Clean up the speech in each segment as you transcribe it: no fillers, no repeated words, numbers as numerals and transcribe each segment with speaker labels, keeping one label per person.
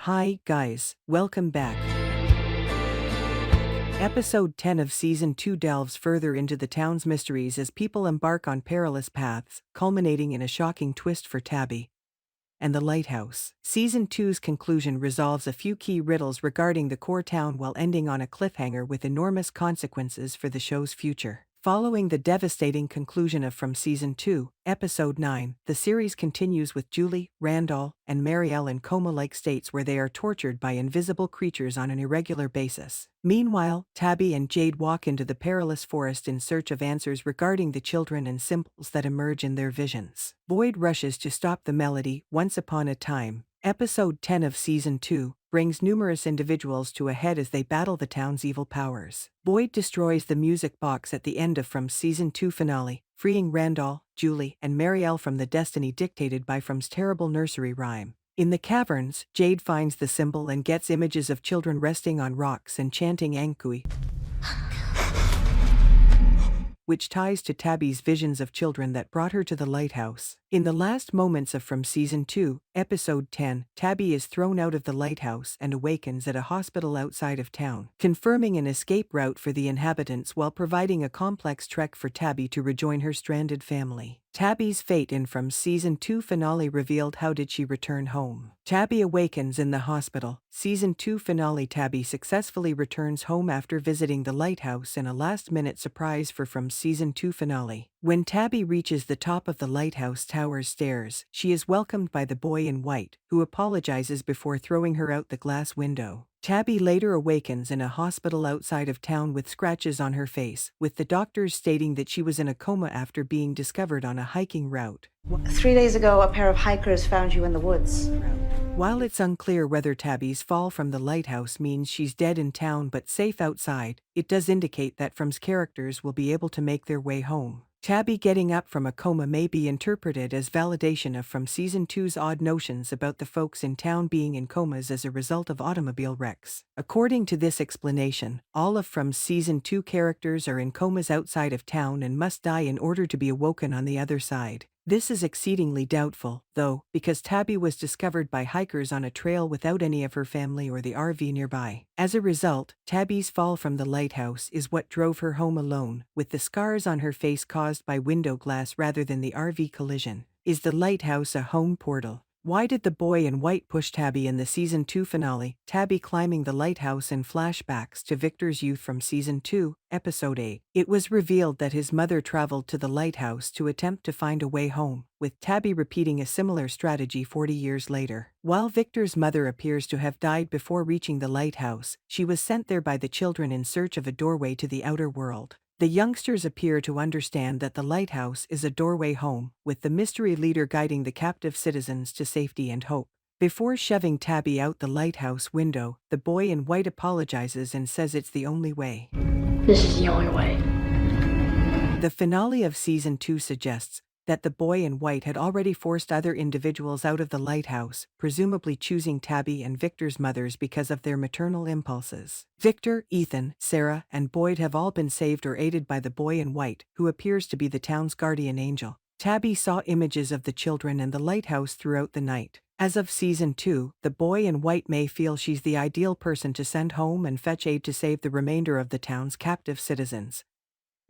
Speaker 1: Hi, guys, welcome back. Episode 10 of Season 2 delves further into the town's mysteries as people embark on perilous paths, culminating in a shocking twist for Tabby and the lighthouse. Season 2's conclusion resolves a few key riddles regarding the core town while ending on a cliffhanger with enormous consequences for the show's future. Following the devastating conclusion of From Season 2, Episode 9, the series continues with Julie, Randall, and Marielle in coma-like states where they are tortured by invisible creatures on an irregular basis. Meanwhile, Tabby and Jade walk into the perilous forest in search of answers regarding the children and symbols that emerge in their visions. Boyd rushes to stop the melody, Once Upon a Time. Episode 10 of Season 2 brings numerous individuals to a head as they battle the town's evil powers. Boyd destroys the music box at the end of From Season 2 finale, freeing Randall, Julie, and Marielle from the destiny dictated by From's terrible nursery rhyme. In the caverns, Jade finds the symbol and gets images of children resting on rocks and chanting ankui, which ties to Tabby's visions of children that brought her to the lighthouse. In the last moments of From Season 2, Episode 10, Tabby is thrown out of the lighthouse and awakens at a hospital outside of town, confirming an escape route for the inhabitants while providing a complex trek for Tabby to rejoin her stranded family. Tabby's fate in From Season 2 finale revealed How Did She Return Home? Tabby awakens in the hospital. Season 2 finale Tabby successfully returns home after visiting the lighthouse in a last-minute surprise for From Season 2 finale. When Tabby reaches the top of the lighthouse tower's stairs, she is welcomed by the boy in white, who apologizes before throwing her out the glass window. Tabby later awakens in a hospital outside of town with scratches on her face, with the doctors stating that she was in a coma after being discovered on a hiking route.
Speaker 2: 3 days ago, a pair of hikers found you in the woods.
Speaker 1: While it's unclear whether Tabby's fall from the lighthouse means she's dead in town but safe outside, it does indicate that From's characters will be able to make their way home. Tabby getting up from a coma may be interpreted as validation of From Season 2's odd notions about the folks in town being in comas as a result of automobile wrecks. According to this explanation, all of From Season 2 characters are in comas outside of town and must die in order to be awoken on the other side. This is exceedingly doubtful, though, because Tabby was discovered by hikers on a trail without any of her family or the RV nearby. As a result, Tabby's fall from the lighthouse is what drove her home alone, with the scars on her face caused by window glass rather than the RV collision. Is the lighthouse a home portal? Why did the boy in white push Tabby in the Season 2 finale, Tabby climbing the lighthouse in flashbacks to Victor's youth from Season 2, Episode 8? It was revealed that his mother traveled to the lighthouse to attempt to find a way home, with Tabby repeating a similar strategy 40 years later. While Victor's mother appears to have died before reaching the lighthouse, she was sent there by the children in search of a doorway to the outer world. The youngsters appear to understand that the lighthouse is a doorway home, with the mystery leader guiding the captive citizens to safety and hope. Before shoving Tabby out the lighthouse window, the boy in white apologizes and says it's the only way.
Speaker 3: This is the only way.
Speaker 1: The finale of Season 2 suggests that the boy in white had already forced other individuals out of the lighthouse, presumably choosing Tabby and Victor's mothers because of their maternal impulses. Victor, Ethan, Sarah, and Boyd have all been saved or aided by the boy in white, who appears to be the town's guardian angel. Tabby saw images of the children and the lighthouse throughout the night. As of Season 2, the boy in white may feel she's the ideal person to send home and fetch aid to save the remainder of the town's captive citizens.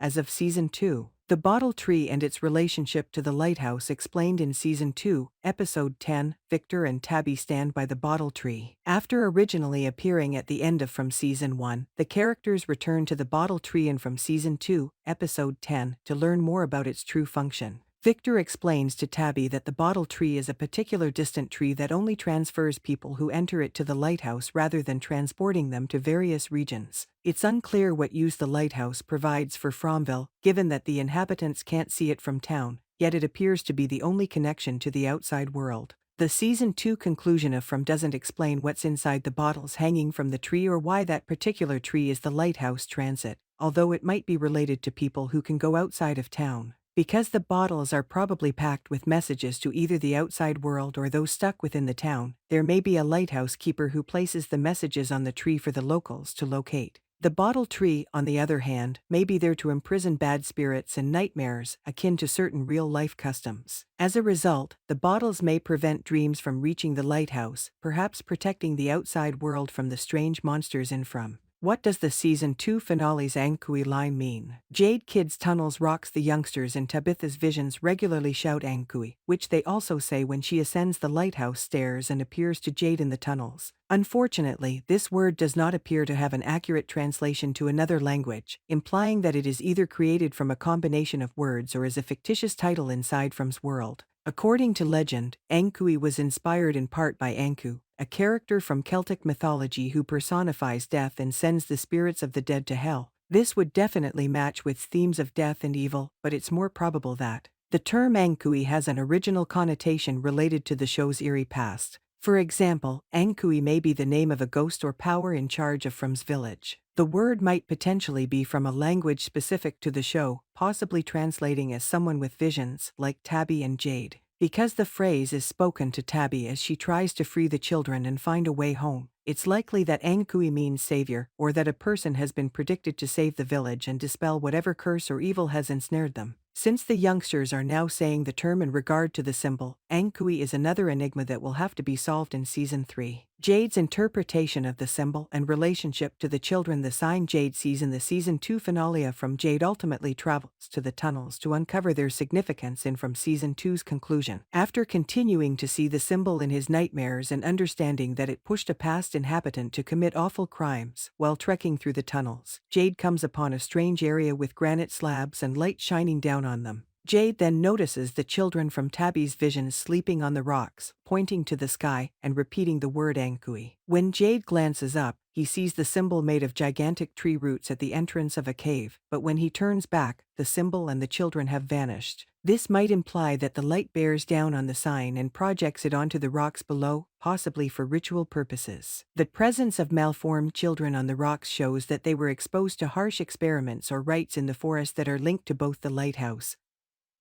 Speaker 1: As of Season 2, the bottle tree and its relationship to the lighthouse explained in Season 2, Episode 10, Victor and Tabby stand by the bottle tree. After originally appearing at the end of From Season 1, the characters return to the bottle tree in From Season 2, Episode 10, to learn more about its true function. Victor explains to Tabby that the bottle tree is a particular distant tree that only transfers people who enter it to the lighthouse rather than transporting them to various regions. It's unclear what use the lighthouse provides for Fromville, given that the inhabitants can't see it from town, yet it appears to be the only connection to the outside world. The Season 2 conclusion of From doesn't explain what's inside the bottles hanging from the tree or why that particular tree is the lighthouse transit, although it might be related to people who can go outside of town. Because the bottles are probably packed with messages to either the outside world or those stuck within the town, there may be a lighthouse keeper who places the messages on the tree for the locals to locate. The bottle tree, on the other hand, may be there to imprison bad spirits and nightmares, akin to certain real-life customs. As a result, the bottles may prevent dreams from reaching the lighthouse, perhaps protecting the outside world from the strange monsters in from. What does the Season 2 finale's ankui line mean? Jade Kid's tunnels rocks the youngsters in Tabitha's visions regularly shout ankui, which they also say when she ascends the lighthouse stairs and appears to Jade in the tunnels. Unfortunately, this word does not appear to have an accurate translation to another language, implying that it is either created from a combination of words or is a fictitious title inside From's world. According to legend, ankui was inspired in part by Anku, a character from Celtic mythology who personifies death and sends the spirits of the dead to hell. This would definitely match with themes of death and evil, but it's more probable that the term ankui has an original connotation related to the show's eerie past. For example, ankui may be the name of a ghost or power in charge of From's village. The word might potentially be from a language specific to the show, possibly translating as someone with visions, like Tabby and Jade. Because the phrase is spoken to Tabby as she tries to free the children and find a way home, it's likely that ankui means savior, or that a person has been predicted to save the village and dispel whatever curse or evil has ensnared them. Since the youngsters are now saying the term in regard to the symbol, ankui is another enigma that will have to be solved in Season 3. Jade's interpretation of the symbol and relationship to the children. The sign Jade sees in the Season 2 finale from Jade ultimately travels to the tunnels to uncover their significance in from Season 2's conclusion. After continuing to see the symbol in his nightmares and understanding that it pushed a past inhabitant to commit awful crimes, while trekking through the tunnels, Jade comes upon a strange area with granite slabs and light shining down on them. Jade then notices the children from Tabby's visions sleeping on the rocks, pointing to the sky and repeating the word ankui. When Jade glances up, he sees the symbol made of gigantic tree roots at the entrance of a cave, but when he turns back, the symbol and the children have vanished. This might imply that the light bears down on the sign and projects it onto the rocks below, possibly for ritual purposes. The presence of malformed children on the rocks shows that they were exposed to harsh experiments or rites in the forest that are linked to both the lighthouse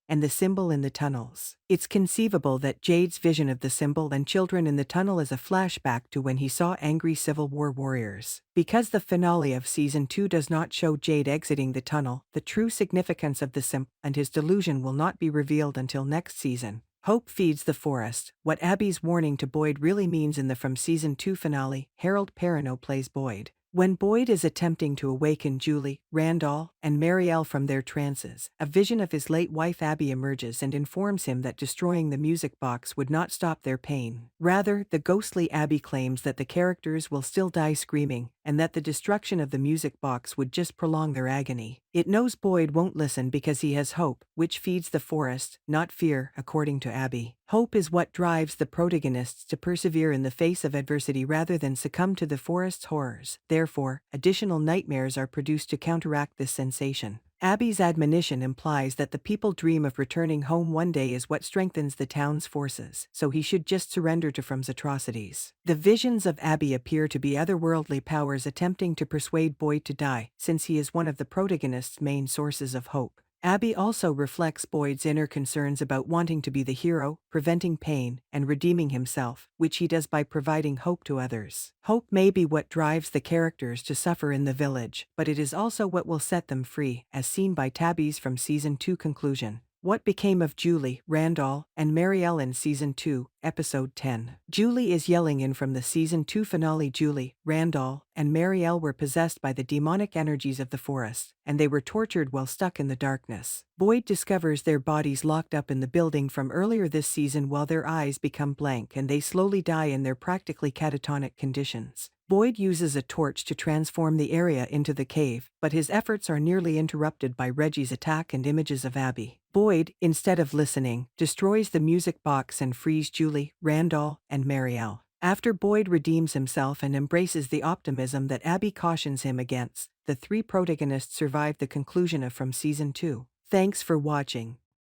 Speaker 1: and the symbol in the tunnels. It's conceivable that Jade's vision of the symbol and children in the tunnel is a flashback to when he saw angry Civil War warriors. Because the finale of Season 2 does not show Jade exiting the tunnel, the true significance of the symbol and his delusion will not be revealed until next season. Hope feeds the forest. What Abby's warning to Boyd really means in the From Season 2 finale, Harold Perrineau plays Boyd. When Boyd is attempting to awaken Julie, Randall, and Marielle from their trances, a vision of his late wife Abby emerges and informs him that destroying the music box would not stop their pain. Rather, the ghostly Abby claims that the characters will still die screaming, and that the destruction of the music box would just prolong their agony. It knows Boyd won't listen because he has hope, which feeds the forest, not fear, according to Abby. Hope is what drives the protagonists to persevere in the face of adversity rather than succumb to the forest's horrors. Therefore, additional nightmares are produced to counteract this sensation. Abby's admonition implies that the people dream of returning home one day is what strengthens the town's forces, so he should just surrender to From's atrocities. The visions of Abby appear to be otherworldly powers attempting to persuade Boyd to die, since he is one of the protagonist's main sources of hope. Abby also reflects Boyd's inner concerns about wanting to be the hero, preventing pain, and redeeming himself, which he does by providing hope to others. Hope may be what drives the characters to suffer in the village, but it is also what will set them free, as seen by Tabby's From Season 2 conclusion. What became of Julie, Randall, and Marielle in Season 2, Episode 10? Julie is yelling in from the Season 2 finale. Julie, Randall, and Marielle were possessed by the demonic energies of the forest, and they were tortured while stuck in the darkness. Boyd discovers their bodies locked up in the building from earlier this season while their eyes become blank and they slowly die in their practically catatonic conditions. Boyd uses a torch to transform the area into the cave, but his efforts are nearly interrupted by Reggie's attack and images of Abby. Boyd, instead of listening, destroys the music box and frees Julie, Randall, and Marielle. After Boyd redeems himself and embraces the optimism that Abby cautions him against, the three protagonists survive the conclusion of From Season 2. Thanks for watching.